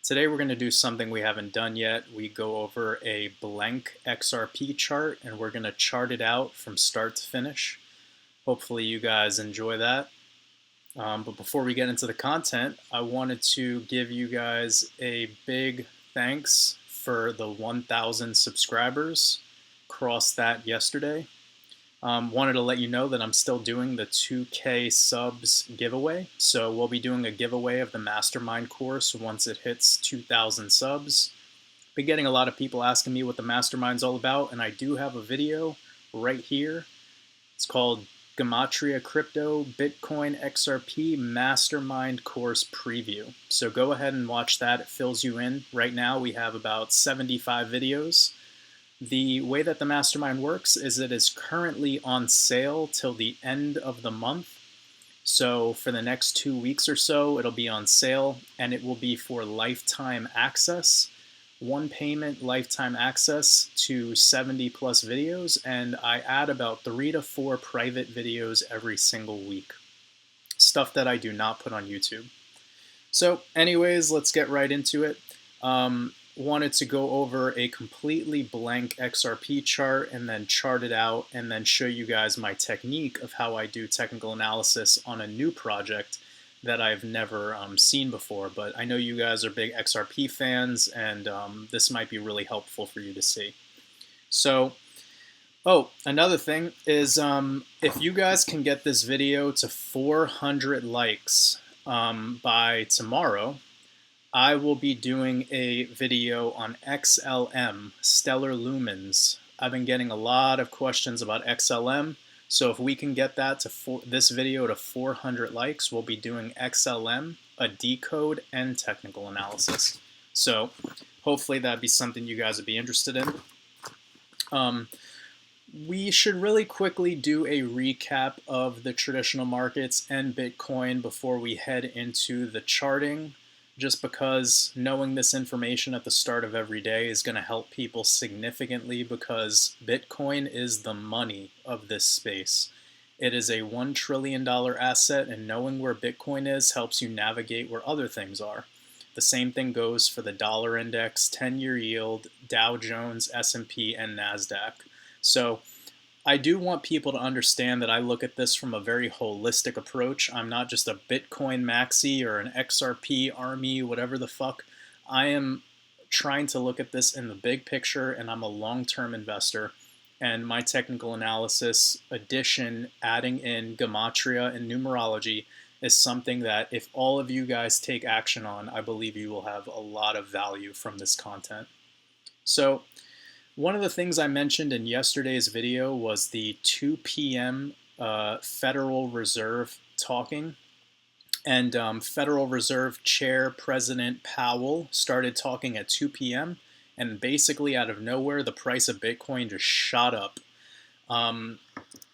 Today we're going to do something we haven't done yet. We go over a blank XRP chart and we're going to chart it out from start to finish. Hopefully you guys enjoy that. But before we get into the content, I wanted to give you guys a big thanks for the 1,000 subscribers. Crossed that yesterday. Wanted to let you know that I'm still doing the 2K subs giveaway. So we'll be doing a giveaway of the Mastermind course once it hits 2,000 subs. Been getting a lot of people asking me what the Mastermind's all about, and I do have a video right here. It's called Gematria Crypto Bitcoin XRP Mastermind Course Preview. So go ahead and watch that. It fills you in. Right now we have about 75 videos. The way that the Mastermind works is it is currently on sale till the end of the month. So for the next 2 weeks or so, it'll be on sale, and it will be for lifetime access. One payment, lifetime access to 70 plus videos, and I add about 3 to 4 private videos every single week. Stuff that I do not put on YouTube. So anyways, let's get right into it. Wanted to go over a completely blank XRP chart and then chart it out and then show you guys my technique of how I do technical analysis on a new project that I've never seen before. But I know you guys are big XRP fans, and this might be really helpful for you to see. So, another thing is if you guys can get this video to 400 likes by tomorrow, I will be doing a video on XLM, stellar lumens. I've been getting a lot of questions about XLM, so if we can get that to this video to 400 likes, we'll be doing XLM, a decode, and technical analysis. So hopefully that'd be something you guys would be interested in. We should really quickly do a recap of the traditional markets and Bitcoin before we head into the charting, just because knowing this information at the start of every day is going to help people significantly, because Bitcoin is the money of this space. It is a $1 trillion asset, and knowing where Bitcoin is helps you navigate where other things are. The same thing goes for the dollar index, 10-year yield, Dow Jones, S&P, and NASDAQ. So I do want people to understand that I look at this from a very holistic approach. I'm not just a Bitcoin maxi or an XRP army, whatever the fuck. I am trying to look at this in the big picture, and I'm a long-term investor. And my technical analysis addition, adding in Gematria and numerology, is something that if all of you guys take action on, I believe you will have a lot of value from this content. So one of the things I mentioned in yesterday's video was the 2 p.m. Federal Reserve talking. And Federal Reserve Chair President Powell started talking at 2 p.m. And basically out of nowhere, the price of Bitcoin just shot up.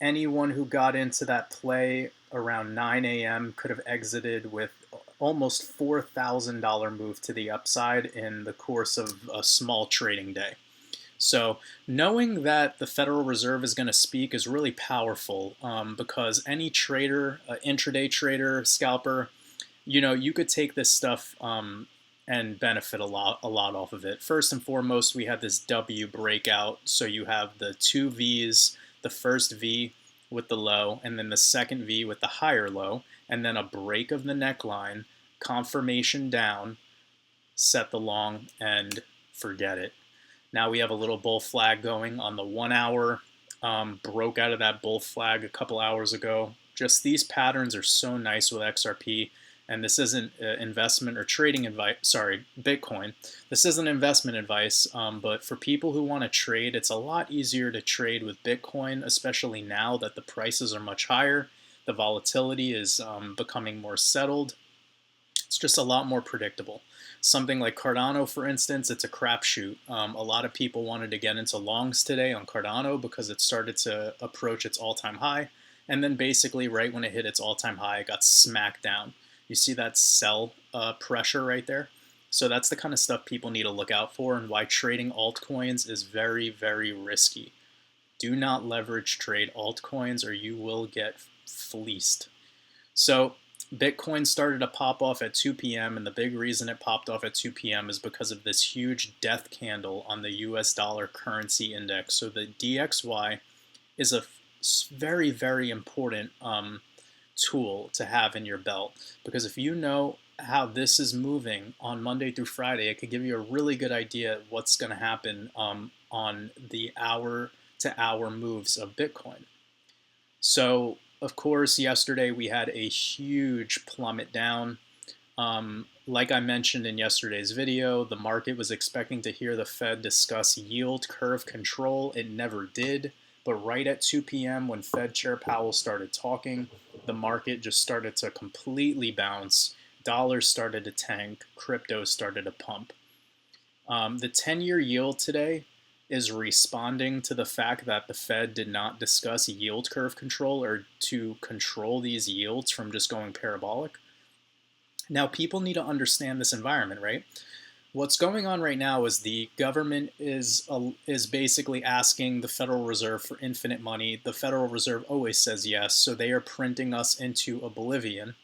Anyone who got into that play around 9 a.m. could have exited with almost $4,000 move to the upside in the course of a small trading day. So knowing that the Federal Reserve is going to speak is really powerful, because any trader, intraday trader, scalper, you could take this stuff and benefit a lot off of it. First and foremost, we had this W breakout. So you have the two Vs, the first V with the low, and then the second V with the higher low, and then a break of the neckline, confirmation down, set the long, and forget it. Now we have a little bull flag going on the 1 hour, broke out of that bull flag a couple hours ago. Just these patterns are so nice with XRP, and this isn't investment or trading advice, sorry, Bitcoin. This isn't investment advice, but for people who want to trade, it's a lot easier to trade with Bitcoin, especially now that the prices are much higher. The volatility is becoming more settled. It's just a lot more predictable. Something like Cardano, for instance, it's a crapshoot. A lot of people wanted to get into longs today on Cardano because it started to approach its all-time high. And then basically right when it hit its all-time high, it got smacked down. You see that sell pressure right there? So that's the kind of stuff people need to look out for, and why trading altcoins is very, very risky. Do not leverage trade altcoins or you will get fleeced. So Bitcoin started to pop off at 2 p.m. and the big reason it popped off at 2 p.m. is because of this huge death candle on the US dollar currency index. So the DXY is a very, very important tool to have in your belt, because if you know how this is moving on Monday through Friday, it could give you a really good idea of what's going to happen on the hour to hour moves of Bitcoin. So, of course, yesterday we had a huge plummet down. Like I mentioned in yesterday's video, the market was expecting to hear the Fed discuss yield curve control. It never did. But right at 2 p.m. when Fed Chair Powell started talking, the market just started to completely bounce. Dollars started to tank. Crypto started to pump. The 10-year yield today is responding to the fact that the Fed did not discuss yield curve control, or to control these yields from just going parabolic. Now, people need to understand this environment, right? What's going on right now is the government is basically asking the Federal Reserve for infinite money. The Federal Reserve always says yes, so they are printing us into oblivion.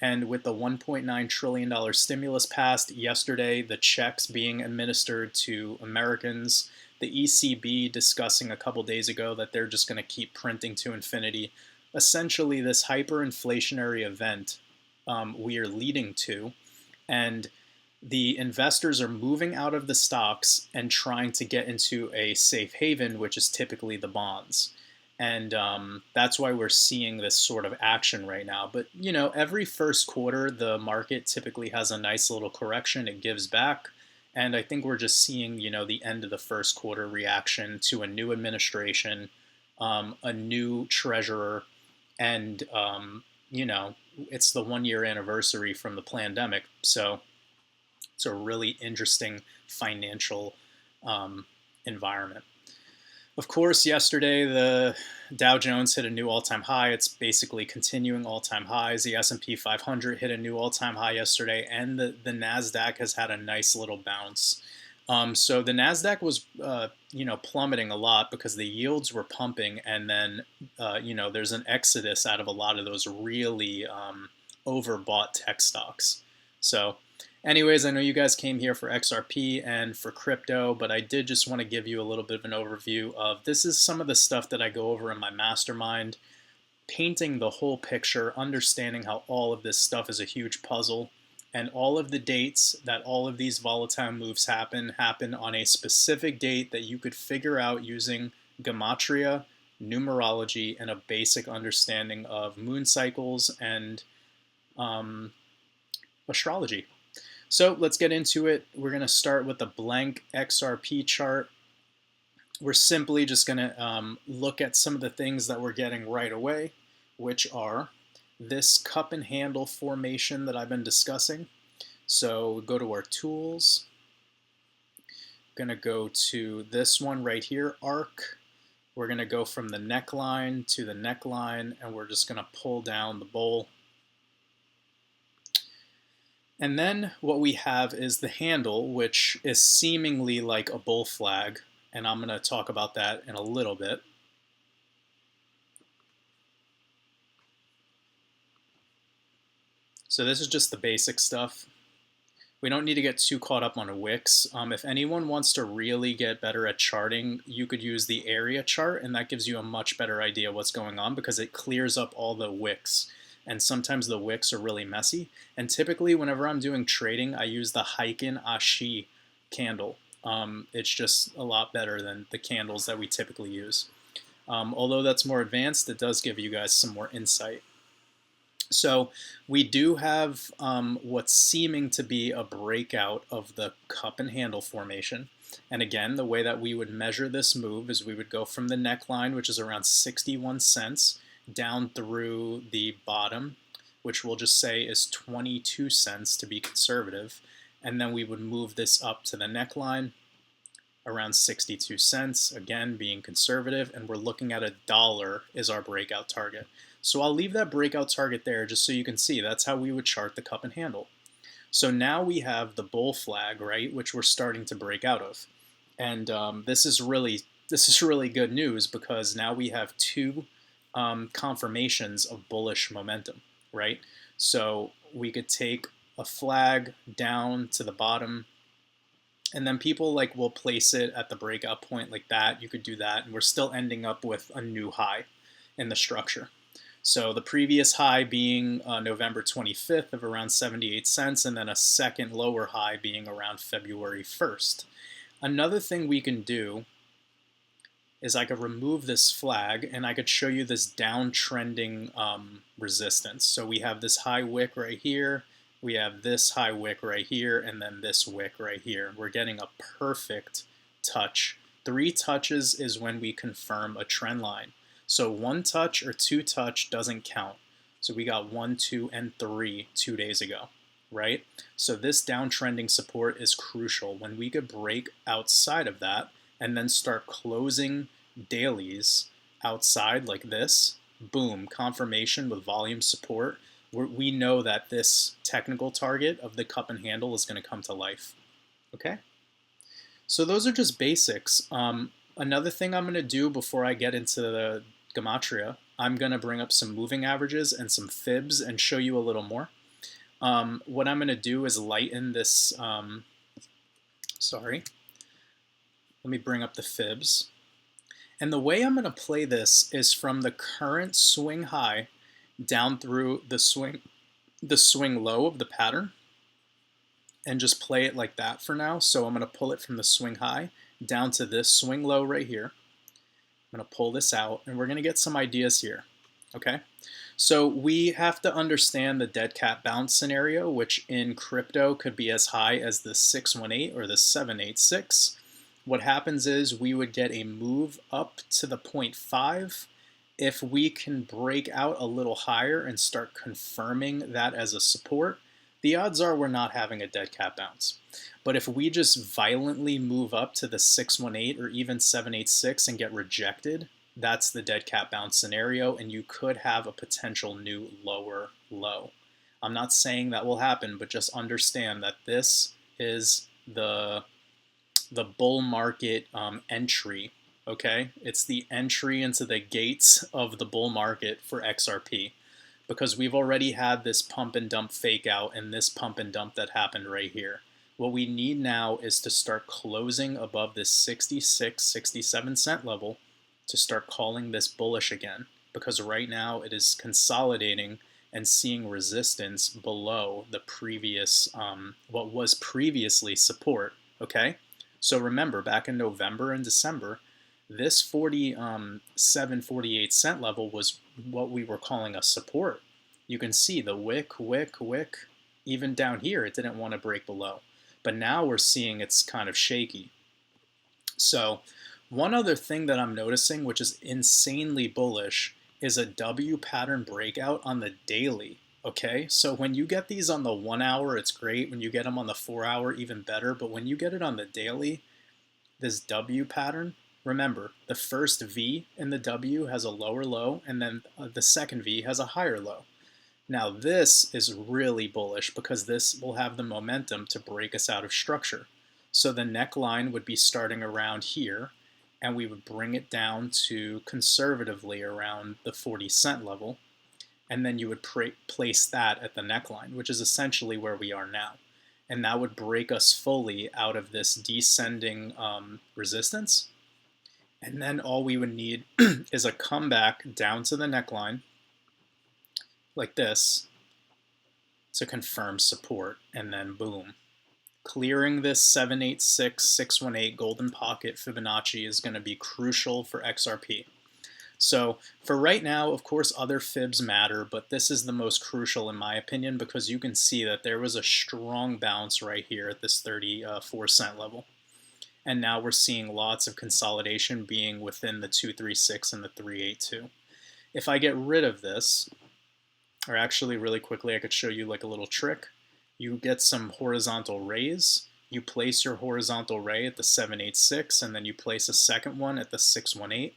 And with the $1.9 trillion stimulus passed yesterday, the checks being administered to Americans, the ECB discussing a couple days ago that they're just going to keep printing to infinity. Essentially, this hyperinflationary event we are leading to, and the investors are moving out of the stocks and trying to get into a safe haven, which is typically the bonds. And that's why we're seeing this sort of action right now. But, you know, every first quarter, the market typically has a nice little correction. It gives back. And I think we're just seeing, you know, the end of the first quarter reaction to a new administration, a new treasurer, and, you know, it's the 1 year anniversary from the pandemic. So it's a really interesting financial environment. Of course, yesterday the Dow Jones hit a new all-time high. It's basically continuing all-time highs. The S&P 500 hit a new all-time high yesterday, and the NASDAQ has had a nice little bounce. So the NASDAQ was, you know, plummeting a lot because the yields were pumping, and then, you know, there's an exodus out of a lot of those really overbought tech stocks. So anyways, I know you guys came here for XRP and for crypto, but I did just want to give you a little bit of an overview of this is some of the stuff that I go over in my mastermind, painting the whole picture, understanding how all of this stuff is a huge puzzle, and all of the dates that all of these volatile moves happen on a specific date that you could figure out using Gematria, numerology, and a basic understanding of moon cycles and astrology. So let's get into it. We're going to start with a blank XRP chart. We're simply just going to look at some of the things that we're getting right away, which are this cup and handle formation that I've been discussing. So we go to our tools. I'm going to go to this one right here, arc. We're going to go from the neckline to the neckline, and we're just going to pull down the bowl. And then what we have is the handle, which is seemingly like a bull flag, and I'm going to talk about that in a little bit. So this is just the basic stuff. We don't need to get too caught up on wicks. If anyone wants to really get better at charting, you could use the area chart, and that gives you a much better idea what's going on because it clears up all the wicks. And sometimes the wicks are really messy. And typically, whenever I'm doing trading, I use the Heiken Ashi candle. It's just a lot better than the candles that we typically use. Although that's more advanced, it does give you guys some more insight. So we do have what's seeming to be a breakout of the cup and handle formation. And again, the way that we would measure this move is we would go from the neckline, which is around 61 cents, down through the bottom, which we'll just say is 22 cents to be conservative. And then we would move this up to the neckline around 62 cents, again being conservative, and we're looking at $1 is our breakout target. So I'll leave that breakout target there just so you can see that's how we would chart the cup and handle. So now we have the bull flag, right, which we're starting to break out of. And this is really good news because now we have two confirmations of bullish momentum, right? So we could take a flag down to the bottom, and then people like will place it at the breakout point like that. You could do that, and we're still ending up with a new high in the structure. So the previous high being November 25th of around 78 cents, and then a second lower high being around February 1st. Another thing we can do is I could remove this flag and I could show you this downtrending resistance. So we have this high wick right here, we have this high wick right here, and then this wick right here. We're getting a perfect touch. 3 touches is when we confirm a trend line. So 1 touch or 2 touch doesn't count. So we got 1, 2, and 3 2 days ago, right? So this downtrending support is crucial. When we could break outside of that and then start closing dailies outside like this, boom, confirmation with volume support, we know that this technical target of the cup and handle is going to come to life. Okay? So those are just basics. Another thing I'm going to do before I get into the Gematria, I'm going to bring up some moving averages and some fibs and show you a little more. What I'm going to do is lighten this, sorry, let me bring up the fibs. And the way I'm going to play this is from the current swing high down through the swing low of the pattern, and just play it like that for now. So I'm going to pull it from the swing high down to this swing low right here. I'm going to pull this out, and we're going to get some ideas here. Okay, so we have to understand the dead cat bounce scenario, which in crypto could be as high as the 618 or the 786. What happens is we would get a move up to the 0.5. If we can break out a little higher and start confirming that as a support, the odds are we're not having a dead cat bounce. But if we just violently move up to the 618 or even 786 and get rejected, that's the dead cat bounce scenario, and you could have a potential new lower low. I'm not saying that will happen, but just understand that this is the bull market entry. Okay, it's the entry into the gates of the bull market for XRP, because we've already had this pump and dump fake out and this pump and dump that happened right here. What we need now is to start closing above this 66, 67 cent level to start calling this bullish again, because right now it is consolidating and seeing resistance below the previous, what was previously support. Okay, so remember, back in November and December, this 47, 48 cent level was what we were calling a support. You can see the wick, wick, wick. Even down here, it didn't want to break below. But now we're seeing it's kind of shaky. So one other thing that I'm noticing, which is insanely bullish, is a W pattern breakout on the daily. Okay, so when you get these on the 1 hour, it's great. When you get them on the 4 hour, even better. But when you get it on the daily, this W pattern, remember, the first V in the W has a lower low, and then the second V has a higher low. Now this is really bullish because this will have the momentum to break us out of structure. So the neckline would be starting around here, and we would bring it down to conservatively around the 40 cent level, and then you would place that at the neckline, which is essentially where we are now. And that would break us fully out of this descending resistance. And then all we would need is a comeback down to the neckline, like this, to confirm support, and then boom. Clearing this 786, 618 golden pocket Fibonacci is going to be crucial for XRP. So for right now, of course, other fibs matter, but this is the most crucial in my opinion, because you can see that there was a strong bounce right here at this 34 cent level. And now we're seeing lots of consolidation being within the 236 and the 382. If I get rid of this, or actually really quickly I could show you like a little trick. You get some horizontal rays, you place your horizontal ray at the 786, and then you place a second one at the 618.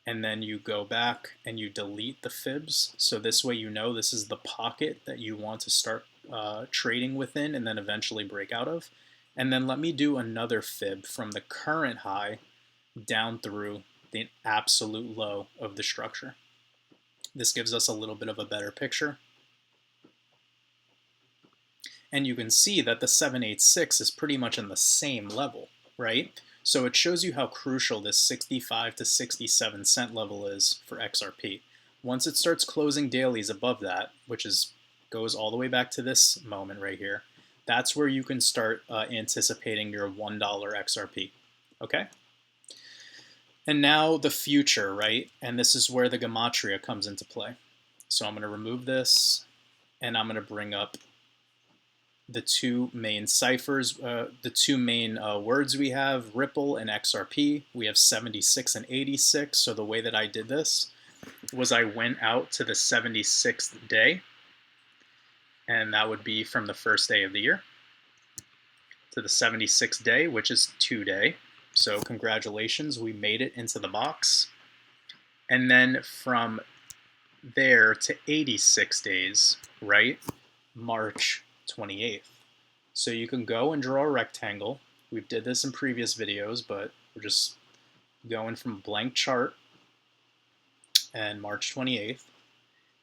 And then you go back and you delete the fibs. So this way you know this is the pocket that you want to start trading within and then eventually break out of. And then let me do another fib from the current high down through the absolute low of the structure. This gives us a little bit of a better picture. And you can see that the 786 is pretty much in the same level, right? So it shows you how crucial this 65 to 67 cent level is for XRP. Once it starts closing dailies above that, which goes all the way back to this moment right here, that's where you can start anticipating your $1 XRP, okay? And now the future, right? And this is where the Gematria comes into play. So I'm going to remove this, and I'm going to bring up the two main ciphers, the two main words we have, Ripple and XRP. We have 76 and 86. So the way that I did this was I went out to the 76th day, and that would be from the first day of the year, to the 76th day, which is today. So congratulations, we made it into the box. And then from there to 86 days, right? March 28th. So you can go and draw a rectangle. We did this in previous videos, but we're just going from blank chart and March 28th.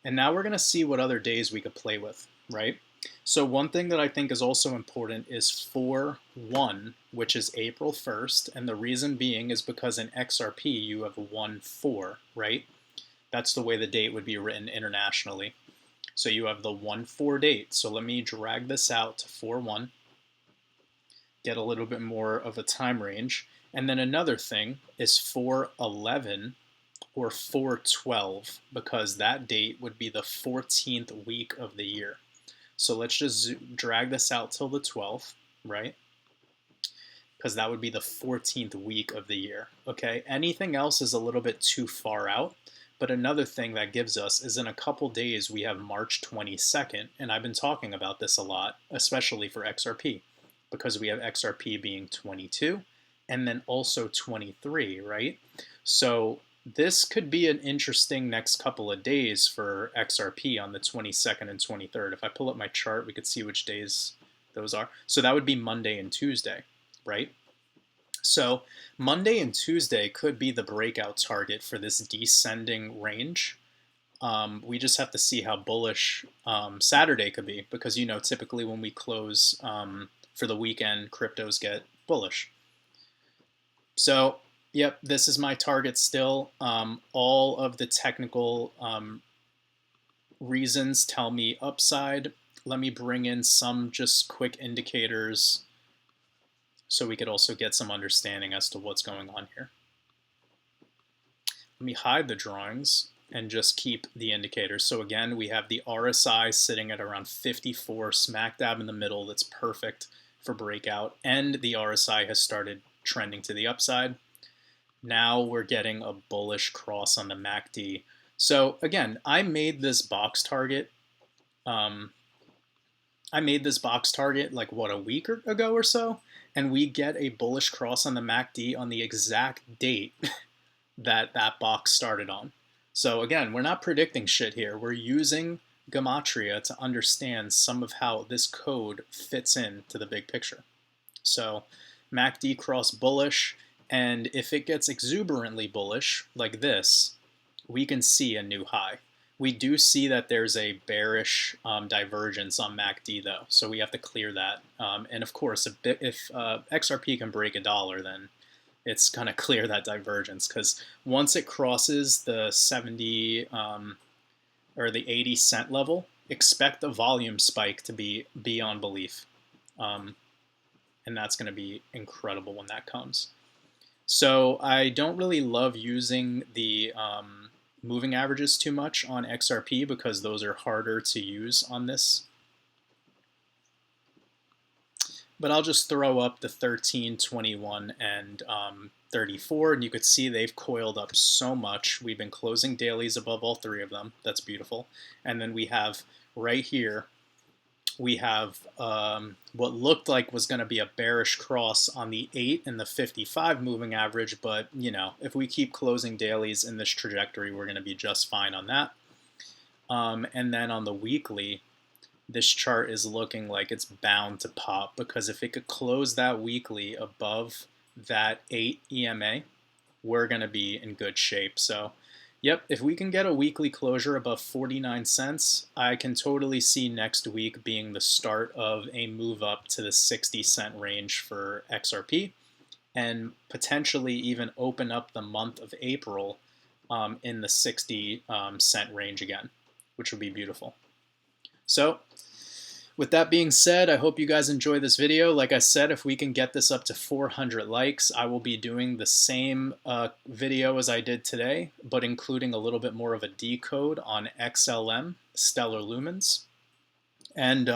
And now we're going to see what other days we could play with, right? So one thing that I think is also important is 4-1, which is April 1st. And the reason being is because in XRP you have 1-4, right? That's the way the date would be written internationally. So you have the 1-4 date. So let me drag this out to 4-1, get a little bit more of a time range. And then another thing is 4-11 or 4-12, because that date would be the 14th week of the year. So let's just drag this out till the 12th, right? Because that would be the 14th week of the year, okay? Anything else is a little bit too far out. But another thing that gives us is in a couple days we have March 22nd, and I've been talking about this a lot, especially for XRP, because we have XRP being 22 and then also 23, right? So this could be an interesting next couple of days for XRP on the 22nd and 23rd. If I pull up my chart, we could see which days those are. So that would be Monday and Tuesday, right? So Monday and Tuesday could be the breakout target for this descending range. We just have to see how bullish Saturday could be, because, you know, typically when we close for the weekend, cryptos get bullish. So, yep, this is my target still. All of the technical reasons tell me upside. Let me bring in some just quick indicators so we could also get some understanding as to what's going on here. Let me hide the drawings and just keep the indicators. So again, we have the RSI sitting at around 54, smack dab in the middle. That's perfect for breakout. And the RSI has started trending to the upside. Now we're getting a bullish cross on the MACD. So again, I made this box target. Like what, a week ago or so, and we get a bullish cross on the MACD on the exact date that that box started on. So again, we're not predicting shit here. We're using Gematria to understand some of how this code fits into the big picture. So MACD cross bullish, and if it gets exuberantly bullish like this, we can see a new high. We do see that there's a bearish divergence on MACD though, so we have to clear that. And of course, if XRP can break $1, then it's going to clear that divergence, because once it crosses the 70 or the 80 cent level, expect the volume spike to be beyond belief. And that's going to be incredible when that comes. So I don't really love using the moving averages too much on XRP, because those are harder to use on this. But I'll just throw up the 13, 21, and 34, and you could see they've coiled up so much. We've been closing dailies above all three of them. That's beautiful. And then we have right here, we have what looked like was going to be a bearish cross on the 8 and the 55 moving average, but you know, if we keep closing dailies in this trajectory, we're going to be just fine on that. And then on the weekly, this chart is looking like it's bound to pop, because if it could close that weekly above that 8 EMA, we're going to be in good shape. So Yep, if we can get a weekly closure above 49 cents, I can totally see next week being the start of a move up to the 60-cent range for XRP, and potentially even open up the month of April in the 60-cent range again, which would be beautiful. So with that being said, I hope you guys enjoy this video. Like I said, if we can get this up to 400 likes, I will be doing the same video as I did today, but including a little bit more of a decode on XLM, stellar lumens. And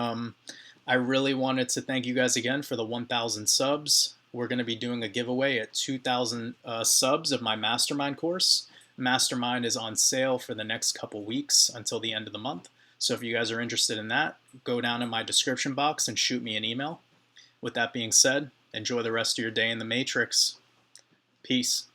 I really wanted to thank you guys again for the 1,000 subs. We're going to be doing a giveaway at 2,000 subs of my Mastermind course. Mastermind is on sale for the next couple weeks until the end of the month. So if you guys are interested in that, go down in my description box and shoot me an email. With that being said, enjoy the rest of your day in the Matrix. Peace.